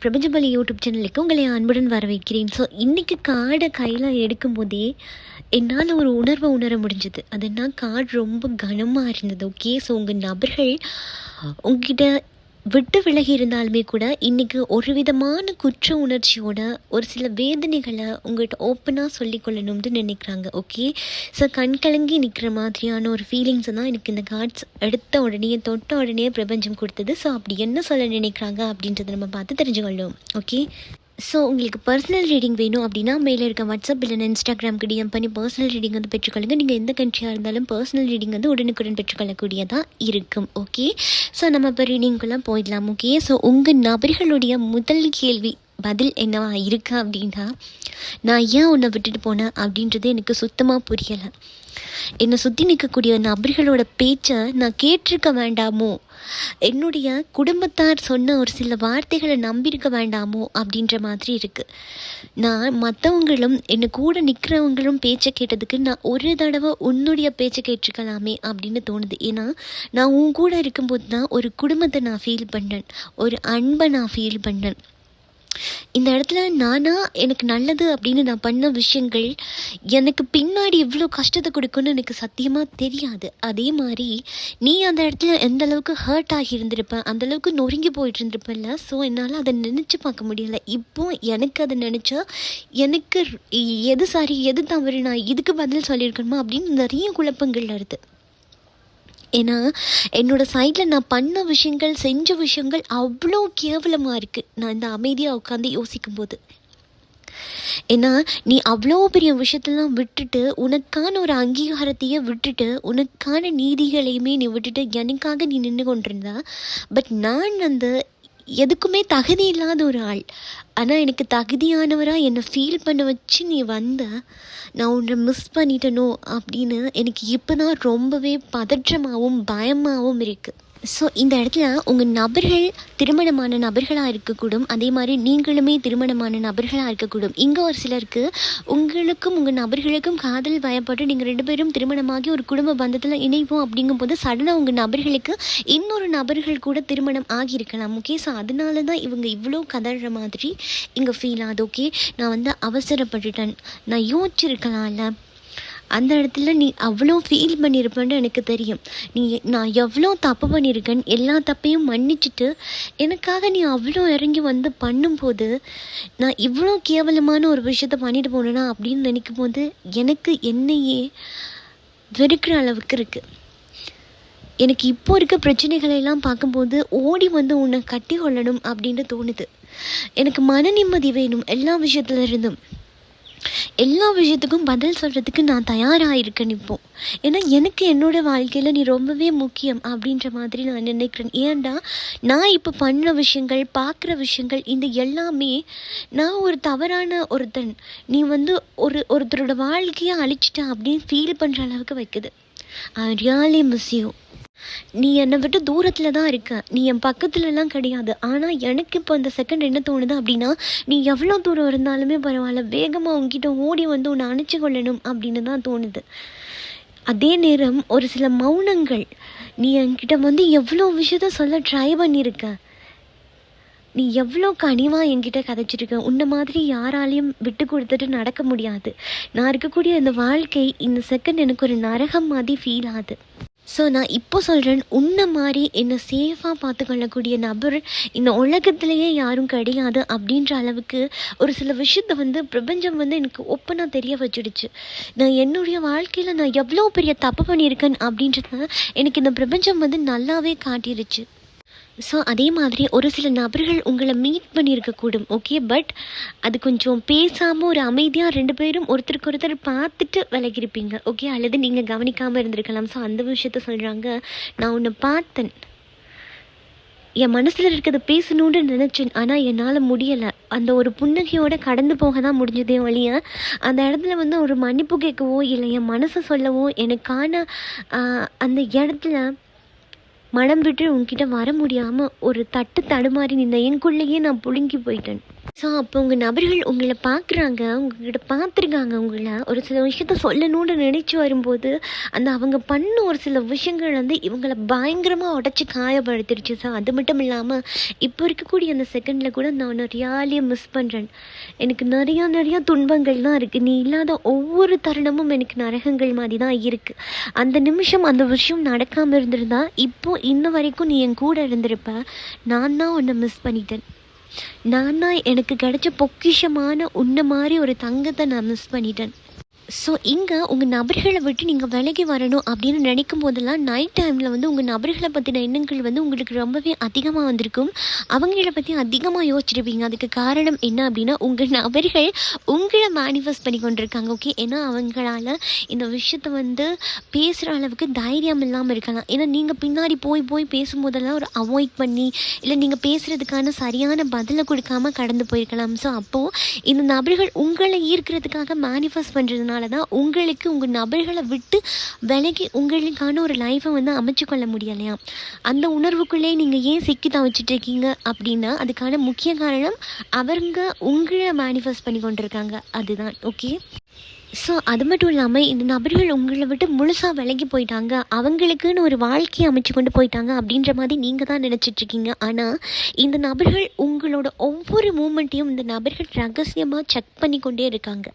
பிரபஞ்சபலி YouTube சேனலுக்கு உங்களை அன்புடன் வரவேற்கிறேன். ஸோ இன்றைக்கி கார்டை கையில் எடுக்கும்போதே என்னால் ஒரு உணர்வை உணர முடிஞ்சுது. அது என்ன, கார்டு ரொம்ப கனமாக இருந்தது. ஓகே, ஸோ உங்கள் நபர்கள் உங்ககிட்ட விட்டு விலகி இருந்தாலுமே கூட இன்றைக்கி ஒரு விதமான குற்ற உணர்ச்சியோட ஒரு சில வேதனைகளை உங்கள்கிட்ட ஓப்பனாக சொல்லிக்கொள்ளணும்னு நினைக்கிறாங்க. ஓகே, ஸோ கண் கலங்கி நிற்கிற மாதிரியான ஒரு ஃபீலிங்ஸை தான் எனக்கு இந்த கார்ட்ஸ் எடுத்த உடனே தொட்ட உடனே பிரபஞ்சம் கொடுத்தது. ஸோ அப்படி என்ன சொல்ல நினைக்கிறாங்க அப்படின்றத நம்ம பார்த்து தெரிஞ்சுக்கொள்ளும். ஓகே, ஸோ உங்களுக்கு பர்சனல் ரீடிங் வேணும் அப்படின்னா மேலே இருக்க வாட்ஸ்அப் இல்லைன்னா இன்ஸ்டாகிராமுக்கு டிஎம் பண்ணி பர்சனல் ரீடிங் வந்து பெற்றுக்கொள்ளுங்க. நீங்கள் எந்த கண்ட்ரியாக இருந்தாலும் பர்சனல் ரீடிங் வந்து உடனுக்குடன் பெற்றுக்கொள்ளக்கூடியதாக இருக்கும். ஓகே, ஸோ நம்ம இப்போ ரீடிங்குள்ளே போயிடலாம். ஓகே, ஸோ உங்கள் நபர்களுடைய முதல் கேள்வி பதில் என்னவா இருக்கா அப்படின்னா, நான் ஏன் உன்னை விட்டுட்டு போனேன் அப்படின்றது எனக்கு சுத்தமாக புரியலை. என்னை சுற்றி நிற்கக்கூடிய நபர்களோட பேச்சை நான் கேட்டிருக்க வேண்டாமோ, என்னுடைய குடும்பத்தார் சொன்ன ஒரு சில வார்த்தைகளை நம்பியிருக்க வேண்டாமோ அப்படின்ற மாதிரி இருக்குது. நான் மற்றவங்களும் என்னை கூட நிற்கிறவங்களும் பேச்சை கேட்டதுக்கு நான் ஒரு தடவை உன்னுடைய பேச்சை கேட்டிருக்கலாமே அப்படின்னு தோணுது. ஏன்னா நான் உன் கூட இருக்கும்போது தான் ஒரு குடும்பத்தை நான் ஃபீல் பண்ணேன், ஒரு அன்பை நான் ஃபீல் பண்ணேன். இந்த இடத்துல எனக்கு நல்லது அப்படின்னு நான் பண்ண விஷயங்கள் எனக்கு பின்னாடி இவ்வளோ கஷ்டத்தை கொடுக்குன்னு எனக்கு சத்தியமாக தெரியாது. அதே மாதிரி நீ அந்த இடத்துல எந்த அளவுக்கு ஹர்ட் ஆகி இருந்திருப்ப, அந்தளவுக்கு நொறுங்கி போயிட்டு இருந்திருப்பல்ல. ஸோ என்னால் அதை நினச்சி பார்க்க முடியலை. இப்போ எனக்கு அதை நினச்சா எனக்கு எது சரி எது தவறு, நான் இதுக்கு பதில் சொல்லியிருக்கணுமா அப்படின்னு நிறைய குழப்பங்கள் வருது. ஏன்னா என்னோடய சைடில் நான் பண்ண விஷயங்கள் செஞ்ச விஷயங்கள் அவ்வளோ கேவலமாக இருக்குது நான் இந்த அமைதியாக உட்காந்து யோசிக்கும்போது. ஏன்னா நீ அவ்வளோ பெரிய விஷயத்தெல்லாம் விட்டுட்டு, உனக்கான ஒரு அங்கீகாரத்தையே விட்டுட்டு, உனக்கான நீதிகளையுமே நீ விட்டுட்டு எனக்காக நீ நின்று கொண்டிருந்தா. பட் நான் எதுக்குமே தகுதி இல்லாத ஒரு ஆள். ஆனால் எனக்கு தகுதியானவராக என்னை ஃபீல் பண்ண வச்சு நீ வந்த, நான் உன்னை மிஸ் பண்ணிட்டனோ அப்படின்னு எனக்கு இப்போ தான் ரொம்பவே பதற்றமாகவும் பயமாகவும் இருக்குது. ஸோ இந்த இடத்துல உங்கள் நபர்கள் திருமணமான நபர்களாக இருக்கக்கூடும், அதே மாதிரி நீங்களுமே திருமணமான நபர்களாக இருக்கக்கூடும். இங்கே ஒரு சிலருக்கு உங்களுக்கும் உங்கள் நபர்களுக்கும் காதல் பயப்பட்டு நீங்கள் 2 பேரும் திருமணமாகி ஒரு குடும்ப பந்தத்தில் இணைவோம் அப்படிங்கும்போது சடனாக உங்கள் நபர்களுக்கு இன்னொரு நபர்கள் கூட திருமணம் ஆகியிருக்கலாம். ஓகே, ஸோ அதனால தான் இவங்க இவ்வளோ கதற மாதிரி இங்கே ஃபீல் ஆகுது. ஓகே, நான் அவசரப்பட்டுட்டேன், நான் யோசிச்சிருக்கலாம்ல, அந்த இடத்துல நீ அவ்வளோ ஃபீல் பண்ணியிருப்பேன்னு எனக்கு தெரியும். நான் எவ்வளோ தப்பு பண்ணியிருக்கேன், எல்லா தப்பையும் மன்னிச்சுட்டு எனக்காக நீ அவ்வளோ இறங்கி வந்து பண்ணும்போது நான் இவ்வளோ கேவலமான ஒரு விஷயத்த பண்ணிட்டு போனேனா அப்படின்னு நினைக்கும் போது எனக்கு என்னையே வெறுக்கிற அளவுக்கு இருக்குது. எனக்கு இப்போ இருக்க பிரச்சனைகளெல்லாம் பார்க்கும்போது ஓடி வந்து உன்னை கட்டி கொள்ளணும் அப்படின்னு தோணுது. எனக்கு மன நிம்மதி வேணும். எல்லா விஷயத்துக்கும் பதில் சொல்கிறதுக்கு நான் தயாராக இருக்கேன் இப்போ. ஏன்னா எனக்கு என்னோடய வாழ்க்கையில் நீ ரொம்பவே முக்கியம் அப்படின்ற மாதிரி நான் நினைக்கிறேன். ஏன்டா நான் இப்போ பண்ண விஷயங்கள், பார்க்குற விஷயங்கள், இந்த எல்லாமே நான் ஒரு தவறான ஒருத்தன், நீ ஒருத்தரோட வாழ்க்கையை அழிச்சிட்டேன் அப்படின்னு ஃபீல் பண்ணுற அளவுக்கு வைக்குது. I really miss you. நீ என்னை விட்டு தூரத்தில் தான் இருக்க, நீ என் பக்கத்துலலாம் கிடையாது. ஆனால் எனக்கு இப்போ அந்த செகண்ட் என்ன தோணுது அப்படின்னா, நீ எவ்வளோ தூரம் இருந்தாலுமே பரவாயில்ல, வேகமாக உங்ககிட்ட ஓடி வந்து உன்னை அணைச்சி கொள்ளணும் அப்படின்னு தான் தோணுது. அதே நேரம் ஒரு சில மௌனங்கள், நீ என்கிட்ட எவ்வளோ விஷயத்த சொல்ல ட்ரை பண்ணியிருக்க, நீ எவ்வளோ கனிவாக என்கிட்ட கதைச்சிருக்க, உன்னை மாதிரி யாராலையும் விட்டு கொடுத்துட்டு நடக்க முடியாது. நான் இருக்கக்கூடிய இந்த வாழ்க்கை இந்த செகண்ட் எனக்கு ஒரு நரகம் மாதிரி ஃபீல் ஆகுது. ஸோ நான் இப்போ சொல்கிறேன், உன்னை மாதிரி என்னை சேஃபாக பார்த்துக்கொள்ளக்கூடிய நபர் இந்த உலகத்திலேயே யாரும் கிடையாது அப்படின்ற அளவுக்கு ஒரு சில விஷயத்த பிரபஞ்சம் எனக்கு ஓப்பனாக தெரிய வச்சிடுச்சு. நான் என்னுடைய வாழ்க்கையில் நான் எவ்வளோ பெரிய தப்பு பண்ணியிருக்கேன் அப்படின்றத எனக்கு இந்த பிரபஞ்சம் நல்லாவே காட்டிடுச்சு. ஸோ அதே மாதிரி ஒரு சில நபர்கள் உங்களை மீட் பண்ணியிருக்கக்கூடும். ஓகே, பட் அது கொஞ்சம் பேசாமல் ஒரு அமைதியாக 2 பேரும் ஒருத்தருக்கு ஒருத்தர் பார்த்துட்டு விலகிருப்பீங்க. ஓகே, அல்லது நீங்கள் கவனிக்காமல் இருந்திருக்கலாம். ஸோ அந்த விஷயத்த சொல்கிறாங்க, நான் உன்னை பார்த்தேன், என் மனசில் இருக்கிறத பேசணுன்னு நினச்சேன், ஆனால் என்னால் முடியலை. அந்த ஒரு புன்னகையோடு கடந்து போக தான் முடிஞ்சதே ஒழிய அந்த இடத்துல ஒரு மன்னிப்பு கேட்கவோ இல்லை என் மனசை சொல்லவோ எனக்கான அந்த இடத்துல மனம் விட்டு உன்கிட்ட வர முடியாமல் ஒரு தடுமாறி நின்ற எனக்குள்ளேயே நான் புழுங்கி போயிட்டேன். ஸோ அப்போ உங்கள் நபர்கள் உங்களை பார்க்குறாங்க, உங்ககிட்ட பார்த்துருக்காங்க, உங்களை ஒரு சில விஷயத்த சொல்லணும்னு நினச்சி வரும்போது அந்த அவங்க பண்ண ஒரு சில விஷயங்கள் வந்து இவங்களை பயங்கரமாக உடச்சி காயப்படுத்திடுச்சு. ஸோ அது மட்டும் இல்லாமல் இப்போ இருக்கக்கூடிய அந்த செகண்டில் கூட நான் உன்னை ரியாலியாக மிஸ் பண்ணுறேன். எனக்கு நிறையா துன்பங்கள் தான் இருக்குது. நீ இல்லாத ஒவ்வொரு தருணமும் எனக்கு நரகங்கள் மாதிரி தான் இருக்குது. அந்த நிமிஷம் அந்த விஷயம் நடக்காமல் இருந்திருந்தா இப்போது இன்ன வரைக்கும் நீ என் கூட இருந்திருப்ப. நான் தான் உன்னை மிஸ் பண்ணிட்டேன். நான் தான் எனக்கு கிடைச்ச பொக்கிஷமான உன்னை மாதிரி ஒரு தங்கத்தை நான் மிஸ் பண்ணிட்டேன். ஸோ இங்கே உங்கள் நபர்களை விட்டு நீங்கள் விலகி வரணும் அப்படின்னு நினைக்கும் போதெல்லாம் நைட் டைமில் வந்து உங்கள் நபர்களை பற்றின எண்ணங்கள் வந்து உங்களுக்கு ரொம்பவே அதிகமாக வந்திருக்கும். அவங்கள பற்றி அதிகமாக யோசிச்சிருப்பீங்க. அதுக்கு காரணம் என்ன அப்படின்னா உங்கள் நபர்கள் உங்களை மேனிஃபெஸ்ட் பண்ணி கொண்டிருக்காங்க. ஓகே, ஏன்னா அவங்களால இந்த விஷயத்த வந்து பேசுகிற அளவுக்கு தைரியம் இல்லாமல் இருக்கலாம். ஏன்னா நீங்கள் பின்னாடி போய் பேசும்போதெல்லாம் ஒரு அவாய்ட் பண்ணி இல்லை நீங்கள் பேசுகிறதுக்கான சரியான பதிலை கொடுக்காமல் கடந்து போயிருக்கலாம். ஸோ அப்போது இந்த நபர்கள் உங்களை ஈர்க்கிறதுக்காக மேனிஃபெஸ்ட் பண்ணுறதுனால தான் உங்களுக்கு உங்கள் நபர்களை விட்டு விலகி உங்களுக்கான ஒரு லைஃப்பை வந்து அமைச்சு கொள்ள முடியலையா? அந்த உணர்வுக்குள்ளே நீங்கள் ஏன் சிக்கி தவிச்சிட்டு இருக்கீங்க அப்படின்னா அதுக்கான முக்கிய காரணம் அவங்க உங்களை மேனிஃபெஸ்ட் பண்ணி கொண்டிருக்காங்க. அதுதான். ஓகே, ஸோ அது மட்டும் இல்லாமல் இந்த நபர்கள் உங்களை விட்டு முழுசாக விலகி போயிட்டாங்க, அவங்களுக்குன்னு ஒரு வாழ்க்கையை அமைச்சு கொண்டு போயிட்டாங்க அப்படின்ற மாதிரி நீங்கள் தான் நினச்சிட்ருக்கீங்க. ஆனால் இந்த நபர்கள் உங்களோட ஒவ்வொரு மூமெண்ட்டையும் இந்த நபர்கள் ரகசியமாக செக் பண்ணி கொண்டே இருக்காங்க.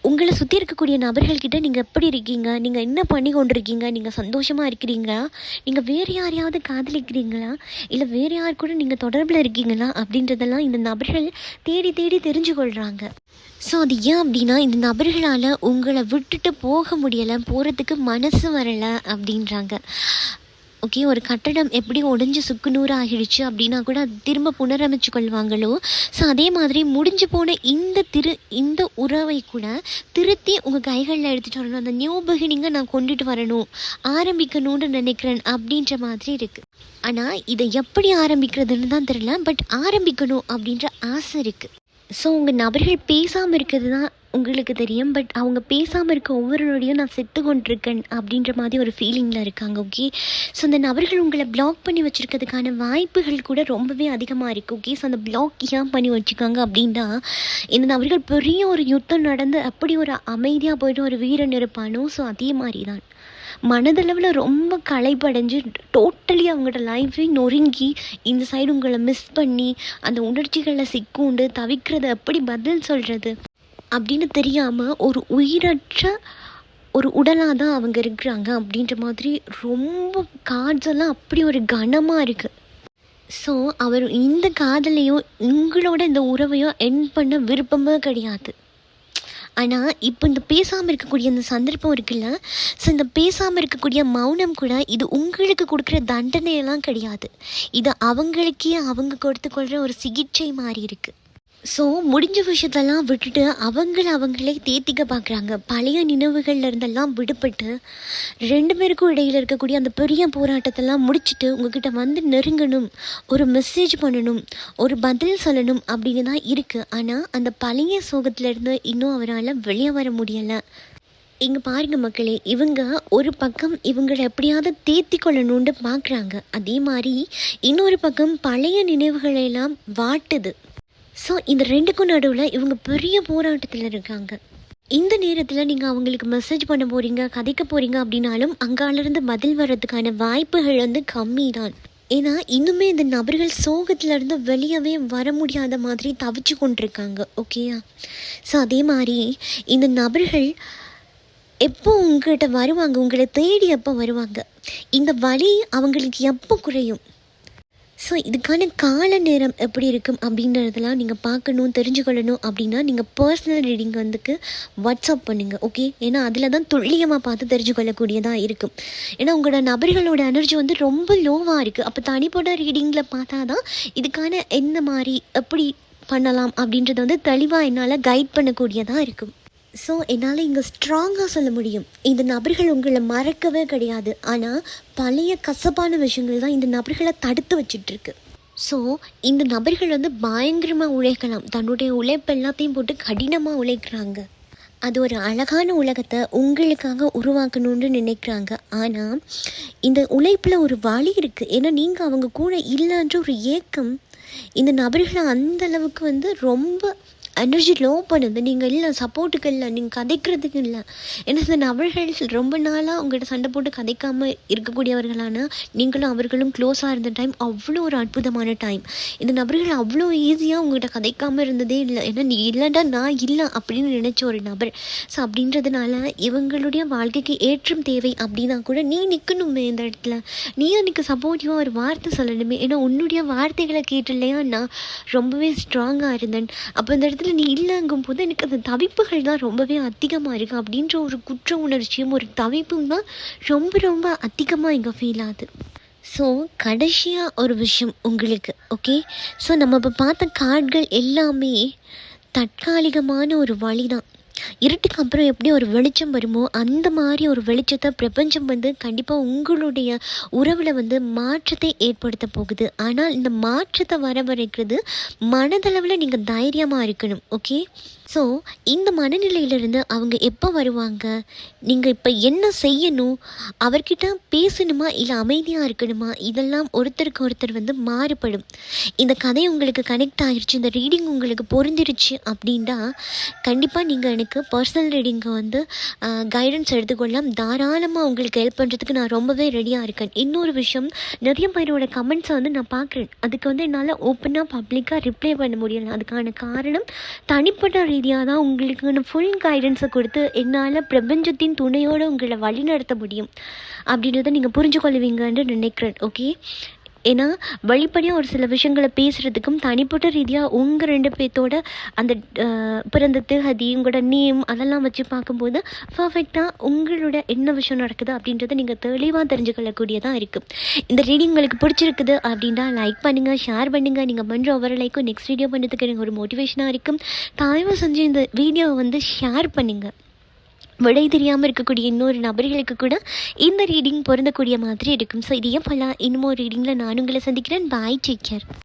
உங்களை சுற்றி இருக்கக்கூடிய நபர்கள்கிட்ட நீங்கள் எப்படி இருக்கீங்க, நீங்கள் என்ன பண்ணி கொண்டிருக்கீங்க, நீங்கள் சந்தோஷமாக இருக்கிறீங்களா, நீங்கள் வேறு யாரையாவது காதலிக்கிறீங்களா, இல்லை வேறு யார் கூட நீங்கள் தொடர்பில் இருக்கீங்களா அப்படின்றதெல்லாம் இந்த நபர்கள் தேடி தெரிஞ்சு கொள்கிறாங்க. ஸோ அது ஏன் அப்படின்னா இந்த நபர்களால் உங்களை விட்டுட்டு போக முடியலை, போகிறதுக்கு மனசு வரலை அப்படின்றாங்க. ஓகே, ஒரு கட்டடம் எப்படி உடஞ்சி சுக்குநூறு ஆகிடுச்சு அப்படின்னா கூட அது திரும்ப புனரமைச்சு கொள்வாங்களோ, ஸோ அதே மாதிரி முடிஞ்சு போன இந்த உறவை கூட திருத்தி உங்கள் கைகளில் எடுத்துகிட்டு வரணும். அந்த நியூ பிகினிங்கை நான் கொண்டுட்டு வரணும், ஆரம்பிக்கணும்னு நினைக்கிறேன் அப்படின்ற மாதிரி இருக்குது. ஆனால் இதை எப்படி ஆரம்பிக்கிறதுன்னு தான் தெரியல, பட் ஆரம்பிக்கணும் அப்படின்ற ஆசை இருக்குது. ஸோ உங்கள் நபர்கள் பேசாமல் இருக்கிறது தான் உங்களுக்கு தெரியும், பட் அவங்க பேசாமல் இருக்க ஒவ்வொரு நொடியும் நான் செத்து கொண்டிருக்கேன் அப்படின்ற மாதிரி ஒரு ஃபீலிங்கில் இருக்காங்க. ஓகே, ஸோ அந்த நபர்கள் உங்களை பிளாக் பண்ணி வச்சுருக்கிறதுக்கான வாய்ப்புகள் கூட ரொம்பவே அதிகமாக இருக்குது. ஓகே, ஸோ அந்த பிளாக் ஏன் பண்ணி வச்சுருக்காங்க அப்படின்னா இந்த நபர்கள் பெரிய ஒரு யுத்தம் நடந்து அப்படி ஒரு அமைதியாக போய்ட்டு ஒரு வீரன் இருப்பானோ, ஸோ அதே மாதிரி தான் மனதளவில் ரொம்ப களைப்படைஞ்சு டோட்டலி அவங்களோட லைஃபே நொறுங்கி இந்த சைடு உங்களை மிஸ் பண்ணி அந்த உணர்ச்சிகளில் சிக்குண்டு தவிக்கிறது, எப்படி பதில் சொல்கிறது அப்படின்னு தெரியாமல் ஒரு உயிரற்ற ஒரு உடலாக தான் அவங்க இருக்கிறாங்க அப்படின்ற மாதிரி ரொம்ப கார்ட்ஸ் எல்லாம் அப்படி ஒரு கனமாக இருக்குது. ஸோ அவர் இந்த காதலையோ உங்களோட இந்த உறவையோ எண்ட் பண்ண விருப்பமே கிடையாது. ஆனால் இப்போ இந்த பேசாமல் இருக்கக்கூடிய இந்த சந்தர்ப்பம் இருக்குல்ல, ஸோ இந்த பேசாமல் இருக்கக்கூடிய மௌனம் கூட இது உங்களுக்கு கொடுக்குற தண்டனையெல்லாம் கிடையாது. இது அவங்களுக்கே அவங்க கொடுத்துக்கொள்கிற ஒரு சிகிச்சை மாதிரி இருக்குது. ஸோ முடிஞ்ச விஷயத்தெல்லாம் விட்டுட்டு அவங்களே தேத்திக்க பார்க்குறாங்க. பழைய நினைவுகளில் இருந்தெல்லாம் விடுபட்டு 2 பேருக்கும் இடையில் இருக்கக்கூடிய அந்த பெரிய போராட்டத்தெல்லாம் முடிச்சுட்டு உங்ககிட்ட வந்து நெருங்கணும், ஒரு மெசேஜ் பண்ணணும், ஒரு பதில் சொல்லணும் அப்படின்னு தான் இருக்குது. ஆனால் அந்த பழைய சோகத்திலேருந்து இன்னும் அவரால் வெளியே வர முடியலை. இங்கே பாருங்க மக்களே, இவங்க ஒரு பக்கம் இவங்களை எப்படியாவது தேத்தி கொள்ளணும்னு பார்க்குறாங்க, அதே மாதிரி இன்னொரு பக்கம் பழைய நினைவுகளெல்லாம் வாட்டுது. ஸோ இந்த 2க்கும் நடுவில் இவங்க பெரிய போராட்டத்தில் இருக்காங்க. இந்த நேரத்தில் நீங்கள் அவங்களுக்கு மெசேஜ் பண்ண போகிறீங்க, கதைக்க போகிறீங்க அப்படின்னாலும் அங்காலிருந்து பதில் வர்றதுக்கான வாய்ப்புகள் வந்து கம்மி தான். ஏன்னா இன்னுமே இந்த நபர்கள் சோகத்திலேருந்து வெளியவே வர முடியாத மாதிரி தவிச்சு கொண்டிருக்காங்க. ஓகேயா? ஸோ அதே மாதிரி இந்த நபர்கள் எப்போ உங்கள்கிட்ட வருவாங்க, உங்களை தேடி எப்போ வருவாங்க, இந்த வலி அவங்களுக்கு எப்போ குறையும், ஸோ இதுக்கான கால நேரம் எப்படி இருக்கும் அப்படின்றதெல்லாம் நீங்கள் பார்க்கணும், தெரிஞ்சுக்கொள்ளணும் அப்படின்னா நீங்கள் பர்சனல் ரீடிங் வந்துக்கு வாட்ஸ்அப் பண்ணுங்கள். ஓகே, ஏன்னா அதில் தான் துல்லியமாக பார்த்து தெரிஞ்சுக்கொள்ளக்கூடியதாக இருக்கும். ஏன்னா உங்களோட நபர்களோட எனர்ஜி வந்து ரொம்ப லோவாக இருக்குது. அப்போ தனிப்பட்ட ரீடிங்கில் பார்த்தா தான் இதுக்கான என்ன மாதிரி எப்படி பண்ணலாம் அப்படின்றத வந்து தெளிவாக என்னால் கைட் பண்ணக்கூடியதாக இருக்கும். ஸோ என்னால் இங்கே ஸ்ட்ராங்காக சொல்ல முடியும், இந்த நபர்கள் உங்களை மறக்கவே கிடையாது. ஆனால் பழைய கசப்பான விஷயங்கள் தான் இந்த நபர்களை தடுத்து வச்சிட்ருக்கு. ஸோ இந்த நபர்கள் வந்து பயங்கரமாக உழைக்கலாம், தன்னுடைய உழைப்பு எல்லாத்தையும் போட்டு கடினமாக உழைக்கிறாங்க. அது ஒரு அழகான உலகத்தை உங்களுக்காக உருவாக்கணும்னு நினைக்கிறாங்க. ஆனால் இந்த உழைப்பில் ஒரு வழி இருக்குது. ஏன்னா நீங்கள் அவங்க கூட இல்லைன்ற ஒரு ஏக்கம் இந்த நபர்களை அந்த அளவுக்கு வந்து ரொம்ப எனர்ஜி லோ பண்ணுது. நீங்கள் இல்லை சப்போர்ட்டுக்கு இல்லை, நீங்கள் கதைக்கிறதுக்கு இல்லை. ஏன்னா இந்த நபர்கள் ரொம்ப நாளாக உங்கள்கிட்ட சண்டை போட்டு கதைக்காமல் இருக்கக்கூடியவர்களான நீங்களும் அவர்களும் க்ளோஸாக இருந்த டைம் அவ்வளோ ஒரு அற்புதமான டைம். இந்த நபர்கள் அவ்வளோ ஈஸியாக உங்கள்கிட்ட கதைக்காமல் இருந்ததே இல்லை. ஏன்னா நீ இல்லைடா நான் இல்லை அப்படின்னு நினச்ச ஒரு நபர். ஸோ அப்படின்றதுனால இவங்களுடைய வாழ்க்கைக்கு ஏற்றம் தேவை அப்படின்னா கூட நீ நிற்கணுமே இந்த இடத்துல. நீ எனக்கு சப்போர்ட்டிவாக ஒரு வார்த்தை சொல்லணுமே. ஏன்னா உன்னுடைய வார்த்தைகளை கேட்டு இல்லையா நான் ரொம்பவே ஸ்ட்ராங்காக இருந்தேன். அப்போ இந்த இடத்துல நீ இல்லைங்கும் போது எனக்கு அந்த தவிப்புகள் தான் ரொம்பவே அதிகமாக இருக்குது. அப்படின்ற ஒரு குற்ற உணர்ச்சியும் ஒரு தவிப்பும் தான் ரொம்ப ரொம்ப அதிகமாக இங்கே ஃபீல் ஆகுது. ஸோ கடைசியாக ஒரு விஷயம் உங்களுக்கு, ஓகே. ஸோ நம்ம இப்போ பார்த்த கார்டுகள் எல்லாமே தற்காலிகமான ஒரு வழி தான். இருட்டுக்கு அப்புறம் எப்படி ஒரு வெளிச்சம் வருமோ அந்த மாதிரி ஒரு வெளிச்சத்தை பிரபஞ்சம் வந்து கண்டிப்பாக உங்களுடைய உறவில் வந்து மாற்றத்தை ஏற்படுத்த போகுது. ஆனால் இந்த மாற்றத்தை வரவழைக்கிறது மனதளவில் நீங்கள் தைரியமாக இருக்கணும், ஓகே. ஸோ இந்த மனநிலையிலிருந்து அவங்க எப்போ வருவாங்க, நீங்கள் இப்போ என்ன செய்யணும், அவர்கிட்ட பேசணுமா இல்லை அமைதியாக இருக்கணுமா, இதெல்லாம் ஒருத்தருக்கு ஒருத்தர் வந்து மாறுபடும். இந்த கதை உங்களுக்கு கனெக்ட் ஆகிருச்சு, இந்த ரீடிங் உங்களுக்கு பொருந்திருச்சு அப்படின்னா கண்டிப்பாக நீங்கள் எனக்கு பர்சனல் ரீடிங்கை வந்து கைடன்ஸ் எடுத்துக்கொள்ளலாம். தாராளமாக உங்களுக்கு ஹெல்ப் பண்ணுறதுக்கு நான் ரொம்பவே ரெடியாக இருக்கேன். இன்னொரு விஷயம், நிறைய பேரோட கமெண்ட்ஸை வந்து நான் பார்க்குறேன். அதுக்கு வந்து என்னால் ஓப்பனாக பப்ளிக்காக ரிப்ளை பண்ண முடியலை. அதுக்கான காரணம் தனிப்பட்ட ரீதியாக தான் உங்களுக்கு ஃபுல் கைடன்ஸை கொடுத்து என்னால் பிரபஞ்சத்தின் துணையோடு உங்களை வழிநடத்த முடியும் அப்படின்றத நீங்கள் புரிஞ்சுக்கொள்வீங்கன்னு நினைக்கிறேன், ஓகே. ஏன்னா வெளிப்படையாக ஒரு சில விஷயங்களை பேசுகிறதுக்கும் தனிப்பட்ட ரீதியாக உங்கள் 2 பேர்த்தோட அந்த பிறந்த திகதி உங்களோட நேம் அதெல்லாம் வச்சு பார்க்கும்போது பர்ஃபெக்டாக உங்களோட என்ன விஷயம் நடக்குது அப்படின்றத நீங்கள் தெளிவாக தெரிஞ்சுக்கொள்ளக்கூடியதாக இருக்குது. இந்த ரீடிங் உங்களுக்கு பிடிச்சிருக்குது அப்படின்னா லைக் பண்ணுங்கள், ஷேர் பண்ணுங்கள். நீங்கள் பண்ணுற ஒவ்வொரு லைக்கும் நெக்ஸ்ட் வீடியோ பண்ணுறதுக்கு எனக்கு ஒரு மோட்டிவேஷனாக இருக்கும். தயவு செஞ்சு இந்த வீடியோவை வந்து ஷேர் பண்ணுங்கள். விடை தெரியாமல் இருக்கக்கூடிய இன்னொரு நபர்களுக்கு கூட இந்த ரீடிங் பொருந்தக்கூடிய மாதிரி இருக்கும். ஸோ இதே போல் இன்னும் ஒரு ரீடிங்கில் நான் உங்களை சந்திக்கிறேன். பாய், டேக் கேர்.